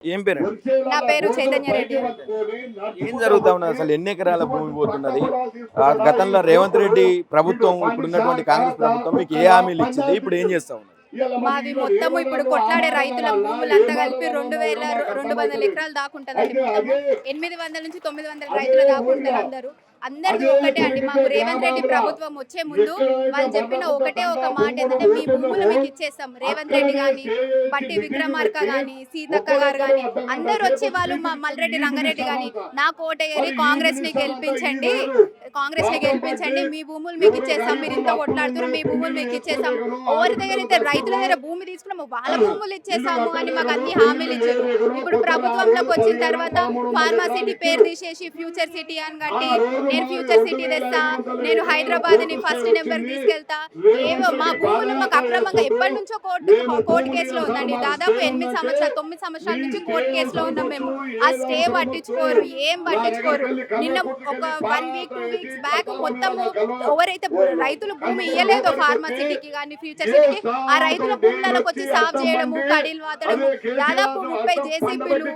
ఏం పేరండి? నా పేరు చైతన్య రెడ్డి. ఏం జరుగుతా ఉన్నది? అసలు ఎన్ని ఎకరాల భూమి పోతున్నది? గతంలో రేవంత్ రెడ్డి ప్రభుత్వం, ఇప్పుడున్నటువంటి కాంగ్రెస్ ప్రభుత్వం మీకు ఏ హామీలు ఇచ్చింది? ఇప్పుడు ఏం చేస్తా ఉన్నది? మాది మొత్తము ఇప్పుడు కొట్లాడే రైతుల భూములంతా కలిపి 2200 ఎకరాలు దాకుంటదండి. మొత్తము 800 నుంచి 900 రైతులు దాకుంటారు. అందరిది ఒకటే అండి. మాకు రేవంత్ రెడ్డి ప్రభుత్వం వచ్చే ముందు వాళ్ళు చెప్పిన ఒకటే ఒక మాట ఏంటంటే, మీ భూములు మీకు ఇచ్చేస్తాం. రేవంత్ రెడ్డి కానీ, బట్టి విక్రమార్క కానీ, సీతక్క గారు కానీ అందరు వచ్చి వాళ్ళు మల్రెడ్డి రంగారెడ్డి కానీ నాకు ఓటేయరి కాంగ్రెస్ ని గెలిపించండి, మీ భూములు మీకు ఇచ్చేస్తాం, మీరు ఇంత కొట్లాడుతున్నారు, మీ భూములు మీకు ఇచ్చేస్తాం. ఎవరి దగ్గర అయితే రైతుల దగ్గర భూమి తీసుకున్నాము వాళ్ళ భూములు ఇచ్చేసాము అని మాకు అన్ని హామీలు ఇచ్చారు. ఇప్పుడు ప్రభుత్వంలోకి వచ్చిన తర్వాత ఫార్మా సిటీ పేరు తీసేసి ఫ్యూచర్ సిటీ అని కట్టి, నేను ఫ్యూచర్ సిటీ తెస్తా, నేను హైదరాబాద్ ని ఫస్ట్ నెంబర్ తీసుకెళ్తా, ఏవో మా భూములు మాకు అక్రమంగా ఎప్పటి నుంచో కోర్టు కేసులో ఉందండి. దాదాపు 9 సంవత్సరాల నుంచి కోర్టు కేసులో ఉన్నాం మేము. ఆ స్టే పట్టించుకోరు, ఏం పట్టించుకోరు. నిన్న ఒక 1 వీక్ 2 వీక్స్ బ్యాక్ మొత్తం ఎవరైతే రైతులు భూమి ఇయ్యలేదో ఫార్మా సిటీకి కానీ ఫ్యూచర్ సిటీకి, ఆ రైతుల భూములకు వచ్చి సాఫ్ చేయడము, కడీలు వాతడము, దాదాపు 30 జేసీబీలు,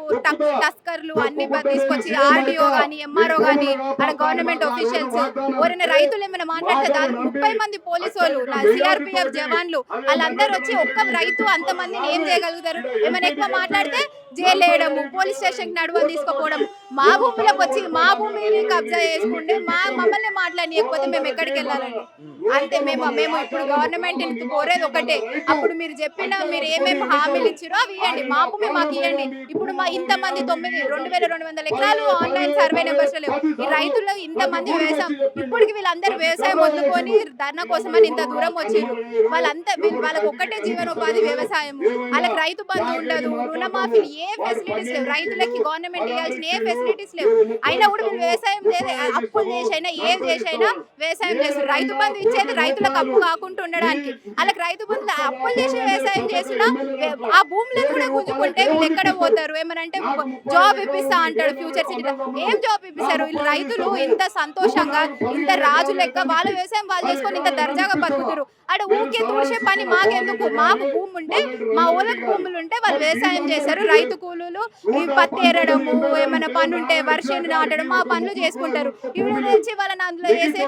టస్కర్లు అన్ని తీసుకొచ్చి ఆర్డీఓ కానీ ఎంఆర్ఓ కానీ అక్కడ గవర్నమెంట్ ఆఫీషియల్స్ ఎవరైనా రైతులు ఏమైనా మాట్లాడితే దాదాపు 30 మంది పోలీసు వాళ్ళు, సిఆర్పిఎఫ్ జవాన్లు వాళ్ళందరూ వచ్చి ఒక్క రైతు అంతమందిని ఏం చేయగలుగుతారు? ఏమైనా ఎక్కువ మాట్లాడితే జైలు వేయడము, పోలీస్ స్టేషన్ నడువలు తీసుకుపోవడం, మా భూములకు వచ్చి మా భూమిని కబ్జా చేసుకుంటే మమ్మల్ని మాట్లాడలేకపోతే మేము ఎక్కడికి వెళ్ళాలండి? అంతే. మేము ఇప్పుడు గవర్నమెంట్ కోరేది ఒకటే, అప్పుడు మీరు ఏమేమి హామీలు ఇచ్చారో అవి ఇవ్వండి, మా భూమి మాకు ఇవ్వండి. ఇప్పుడు మా ఇంతమంది 2200 ఎకరాలు ఆన్లైన్ సర్వే నెంబర్స్ లేవు. ఈ రైతులు ఇంతమంది వ్యవసాయం, ఇప్పటికి వీళ్ళందరూ వ్యవసాయం వదులుకొని ధర్నా కోసమని ఇంత దూరం వచ్చారు. వాళ్ళకి ఒక్కటే జీవనోపాధి వ్యవసాయం. వాళ్ళకి రైతు బంధు ఉండదు, రుణమాఫీ, ఏ ఫెసిలిటీస్ లేవు. రైతులకి గవర్నమెంట్ ఇవ్వాల్సిన ఏ ఫెసిలిటీస్ లేవు. అయినా కూడా వీళ్ళు వ్యవసాయం అప్పులు చేసైనా ఏం చేసైనా వ్యవసాయం చేస్తారు. రైతు బంధు ఇచ్చేది రైతులకు అప్పు కాకుండా ఉండడానికి. వాళ్ళకి రైతు బంధు అప్పులు చేసి వ్యవసాయం చేసినా ఆ భూములను కూడా గుంజుకుంటే వీళ్ళు ఎక్కడ పోతారు? ఏమనంటే జాబ్ ఇప్పిస్తా అంటాడు ఫ్యూచర్ సిటీలో. ఏం జాబ్ ఇప్పిస్తారు? వీళ్ళు రైతులు ఇంత సంతోషంగా, ఇంత రాజు లెక్క వాళ్ళ వ్యవసాయం వాళ్ళు చేసుకొని ఇంత దర్జాగా బతుకుతారు. అక్కడ ఊరికే తుడిచే పని మాకెందుకు? మాకు భూమి ఉంటే, మా ఊళ్ళకి భూములు ఉంటే వాళ్ళు వ్యవసాయం చేస్తారు. రైతు కూలీలు ఈ పత్తి ఏరడము, ఏమైనా పని ఉంటే వర్షాన్ని నాటడం, మా పనులు చేసుకుంటారు. ఇప్పుడు నుంచి వాళ్ళని అందులో వేసి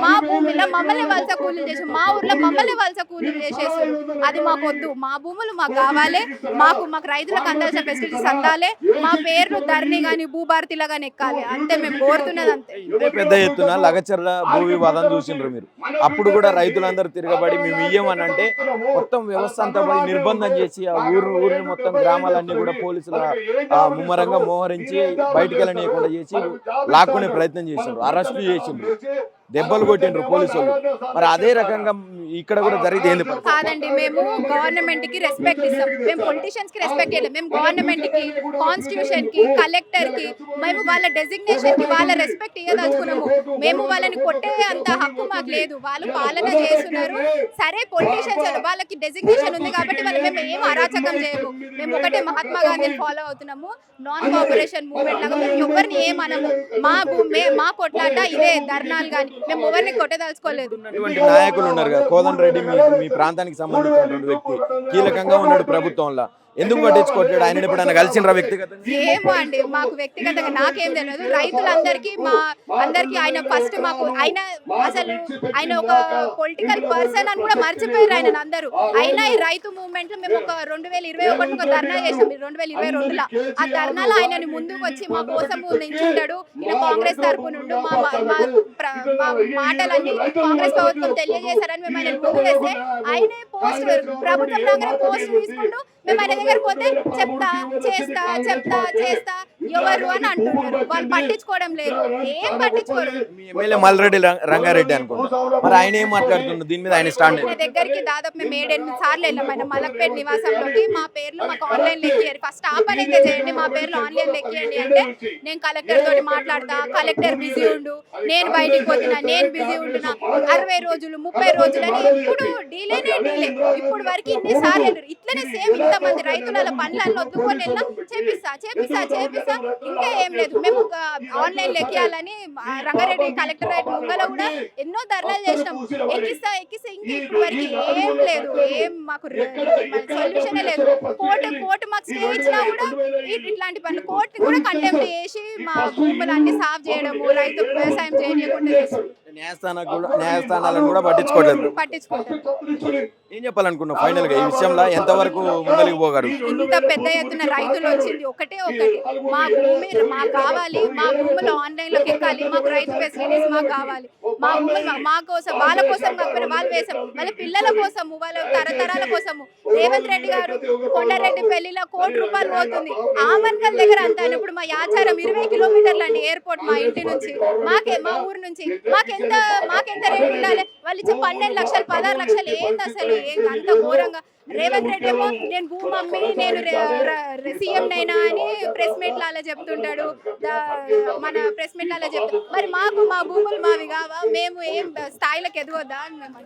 మా భూమిలో మమ్మల్ని వలస కూలీలు చేసి, మా ఊర్లో మమ్మల్ని వలస కూలీలు చేసేస్తారు. అది మాకు వద్దు. మా భూములు మాకు కావాలి. మాకు రైతులకు అందాల్సిన ఫెసిలిటీస్ అందాలి. మా పేర్లు ధరణి కానీ భూభారతిలో కానీ ఎక్కాలి. అంతే మేము కోరుతున్నది. అంతే. పెద్ద ఎత్తున లగచర్ల భూ వివాదం చూసిండ్రు మీరు. అప్పుడు కూడా రైతులందరూ తిరగబడి మేము ఇయ్యమని అంటే మొత్తం వ్యవస్థ అంతా పోయి నిర్బంధం చేసి ఆ ఊరిని మొత్తం గ్రామాలన్నీ కూడా పోలీసుల ముమ్మరంగా మోహరించి బయటికి వెళ్ళనీయకుండా చేసి లాక్కునే ప్రయత్నం చేసిండ్రు, అరెస్టు చేసిండ్రు, దెబ్బలు కొట్టిండ్రు పోలీసులు. మరి అదే రకంగా ఇక్కడ కూడా జరిగింది ఏంది? కాదండి, మేము గవర్నమెంట్ కి రెస్పెక్ట్ ఇస్తాం. మేము పొలిటీషియన్స్ కి రెస్పెక్ట్ ఇవ్వలేం. మేము గవర్నమెంట్ కి, కాన్స్టిట్యూషన్ కి, కలెక్టర్ కి మేము వాళ్ళ డెసిగ్నేషన్ కి వాళ్ళ రెస్పెక్ట్ ఇవ్వదలుచుకున్నాము. మేము వాళ్ళని కొట్టే అంత హక్కు మాకు లేదు. వాళ్ళు పాలన చేస్తున్నారు. సరే, పొలిటీషియన్స్ వాళ్ళకి డెసిగ్నేషన్ ఉంది కాబట్టి మేము ఏం అరాచకం చేయము. మేము ఒకటే మహాత్మా గాంధీని ఫాలో అవుతున్నాము. నాన్ కోఆపరేషన్ మూవ్మెంట్ లాగా మేము ఎవరిని ఏమనము. మా కొట్లాట ఇదే, ధర్నాలు కానీ మేము ఎవరిని కొట్టదలుచుకోలేదు. నాయకులు ఉన్నారు కదా, కోదండ రెడ్డి మీ ప్రాంతానికి సంబంధించినటువంటి వ్యక్తి, కీలకంగా ఉన్నాడు ప్రభుత్వంలో. ఎందుకు పట్టించుకోవట్లేదు? ఆయన ఎప్పుడైనా కలిసినరా వ్యక్తిగతంగా? ఏమో అండి, మాకు వ్యక్తిగతంగా నాకేం తెలియదు. రైతులందరికీ అందరికి ఆయన ఫస్ట్ మాకు ఆయన ఒక పొలిటికల్ పర్సన్ అని కూడా మర్చిపోయారు ఆయన అందరూ. అయినా ఈ రైతు మూవ్మెంట్ లో మేము ఒక 2021 ఒక ధర్నా చేసాం. 2022లో ఆ ధర్నాలో ఆయనని ముందుకు వచ్చి మా కోసం నిల్చుంటాడు. ఈయన కాంగ్రెస్ తరపు నుండి మా మాటలన్నీ కాంగ్రెస్ ప్రభుత్వం తెలియజేశారని మేము ఆయన ముందు వేస్తే ఆయనే పోస్ట్ ప్రభుత్వం లాగానే పోస్ట్ తీసుకుంటూ మేము ఆయన దగ్గర పోతే చేస్తా ఎవరు అని అంటున్నారు. వాళ్ళు పట్టించుకోవడం లేదు, ఏం పట్టించుకోరు. ఎమ్మెల్యే మల్రెడ్డి రంగారెడ్డి అనుకుంటా, మరి ఆయన ఏం మాట్లాడుతున్నారు దీని మీద? ఆయన స్టాండ్ దగ్గరికి దాదాపు మేము 7-8 సార్లు వెళ్ళాం ఆయన మలక్పేట నివాసంలోకి. మా పేర్లు మాకు ఆన్లైన్ లెక్కియారు. ఫస్ట్ ఆ పని అయితే చేయండి, మా పేర్లు ఆన్లైన్ లెక్కియండి అంటే నేను కలెక్టర్ తోటి మాట్లాడతా, కలెక్టర్ బిజీ ఉండు, నేను బయటికి పోతున్నా, నేను బిజీ ఉంటున్నా, 60 రోజులు 30 రోజులు అని ఇప్పుడు డీలే. ఇప్పుడు వరకు ఇన్ని సార్లు ఇట్లనే సేమ్ ఇంతమంది రైతుల పనులను వద్దుకొని వెళ్ళినా చేపిస్తా ఇంకా ఏం లేదు. మేము ఆన్లైన్ లెక్కియాలని రంగారెడ్డి కలెక్టరేట్ ముంగల కూడా ఎన్నో ధర్నాలు చేసినాం. ఎక్కిస్తే ఇంకా ఇప్పటి వరకు ఏం లేదు. ఏం మాకు సొల్యూషనే లేదు. కోర్టు మాకు స్టే ఇచ్చినా కూడా ఇట్లాంటి పనులు కోర్టు కూడా కంటెంప్ట్ చేసి మా భూములన్నీ సాఫ్ చేయడము, రైతు వ్యవసాయం చేయకుండా చేస్తుంది. న్యాయస్థానాలను కూడా పట్టించుకోవట్లేదు. పట్టించుకుంటారు. ఏం చెప్పాలనుకున్నావు ఫైనల్ గా ఈ విషయంలో ఎంతవరకు ముందరికి పోగారు? ఇంత పెద్ద ఎత్తున రైతులు వచ్చింది ఒకటి మా భూమి మాకు కావాలి, మా భూములు ఆన్లైన్ లోకి ఎక్కాలి, మాకు రైతు ఫెసిలిటీస్ మాకు కావాలి, మా భూములు మా కోసం వాళ్ళ కోసం కాకపోయినా వాళ్ళు వేసాము, వాళ్ళ పిల్లల కోసము, వాళ్ళ తరతరాల కోసము. రేవంత్ రెడ్డి గారు కొండారెడ్డి పెళ్లిలో ₹1,00,00,000 పోతుంది. ఆమన్కల్ దగ్గర అంత అయినప్పుడు మా యాచారం 20 కిలోమీటర్లు అండి ఎయిర్పోర్ట్ మా ఇంటి నుంచి, మా ఊరు నుంచి. మాకెంత రేట్ ఉండాలి? వాళ్ళు ఇచ్చే 12 లక్షలు 16 లక్షలు ఏంది అసలు? అంత ఘోరంగా. రేవంత్ రెడ్డి ఏమో నేను భూమి అమ్మి నేను సీఎం నైనా అని ప్రెస్ మీట్ అలా చెప్తుంటాడు. మన ప్రెస్ మీట్ అలా చెప్తాడు. మరి మా భూములు మావి కావా? మేము ఏం స్థాయిలకు ఎదగొద్దా అని మేము